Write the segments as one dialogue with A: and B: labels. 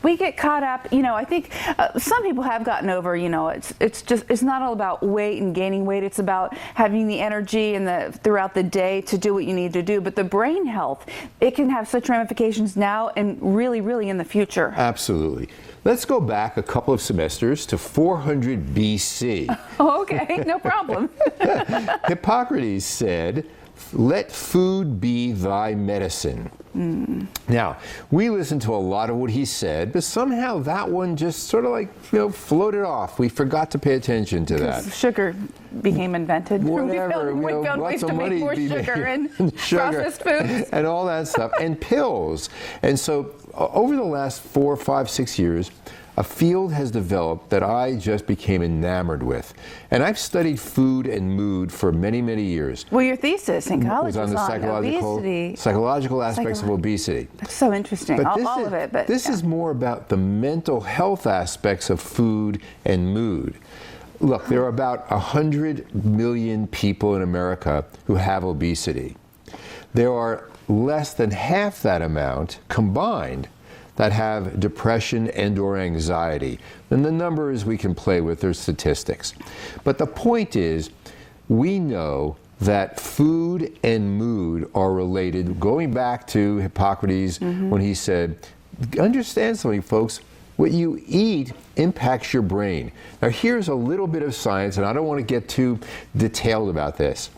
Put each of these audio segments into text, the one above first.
A: We get caught up, I think some people have gotten over, it's not all about weight and gaining weight. It's about having the energy and throughout the day to do what you need to do. But the brain health, it can have such ramifications now and really, really in the future.
B: Absolutely. Let's go back a couple of semesters to 400 BC.
A: Oh, okay, no problem.
B: Hippocrates said, "Let food be thy medicine." Now, we listened to a lot of what he said, but somehow that one just sort of like, floated off. We forgot to pay attention to that.
A: Sugar became invented.
B: Whatever,
A: we found ways to make more sugar and processed foods.
B: And all that stuff, and pills. And so over the last 4, 5, 6 years, a field has developed that I just became enamored with. And I've studied food and mood for many, many years.
A: Well, your thesis in college
B: was on the psychological aspects of obesity.
A: That's so interesting,
B: but
A: all of it. But
B: this is more about the mental health aspects of food and mood. Look, there are about 100 million people in America who have obesity. There are less than half that amount combined that have depression and or anxiety. And the numbers we can play with are statistics. But the point is, we know that food and mood are related, going back to Hippocrates when he said, understand something, folks, what you eat impacts your brain. Now here's a little bit of science, and I don't want to get too detailed about this.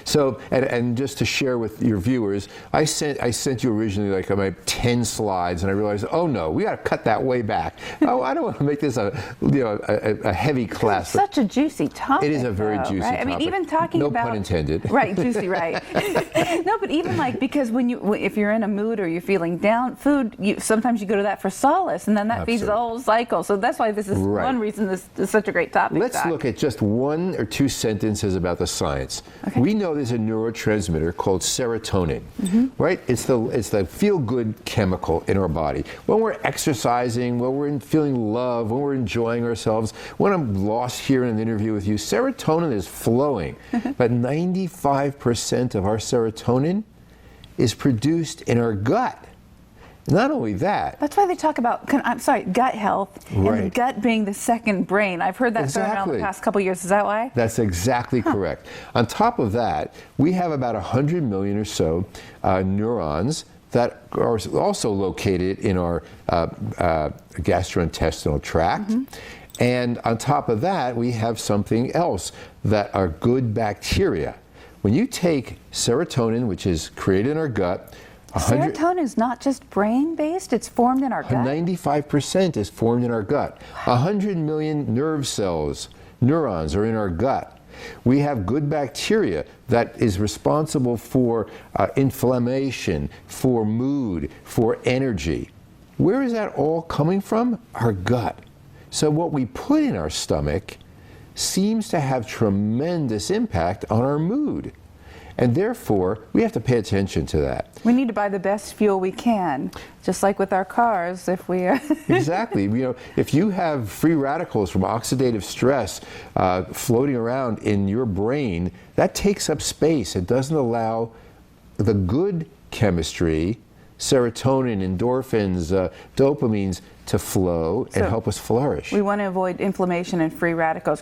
B: So, and just to share with your viewers, I sent you originally like my 10 slides, and I realized, oh no, we got to cut that way back. Oh, I don't want to make this a heavy class.
A: It's such a juicy topic.
B: It is a very juicy topic.
A: I mean, even talking
B: no
A: about,
B: pun intended.
A: Right, juicy, right. No, but even like, because if you're in a mood or you're feeling down, food, sometimes you go to that for solace, and then that feeds the whole cycle. So that's why this is one reason this is such a great topic.
B: Let's look at just 1 or 2 sentences about the science.
A: Okay.
B: We know there's a neurotransmitter called serotonin, right? It's the feel-good chemical in our body. When we're exercising, when we're feeling love, when we're enjoying ourselves, when I'm lost here in an interview with you, serotonin is flowing. But 95% of our serotonin is produced in our gut. Not only that.
A: That's why they talk about, gut health, and the gut being the second brain. I've heard that thrown around the past couple of years. Is that why?
B: That's exactly correct. On top of that, we have about 100 million or so neurons that are also located in our gastrointestinal tract. And on top of that, we have something else that are good bacteria. When you take serotonin, which is created in our gut,
A: serotonin is not just brain-based, it's formed in our gut?
B: 95% is formed in our gut. 100 million nerve cells, neurons, are in our gut. We have good bacteria that is responsible for inflammation, for mood, for energy. Where is that all coming from? Our gut. So what we put in our stomach seems to have tremendous impact on our mood. And therefore, we have to pay attention to that.
A: We need to buy the best fuel we can, just like with our cars, if we...
B: Exactly. If you have free radicals from oxidative stress floating around in your brain, that takes up space. It doesn't allow the good chemistry, serotonin, endorphins, dopamines, to flow and help us flourish.
A: We want to avoid inflammation and free radicals.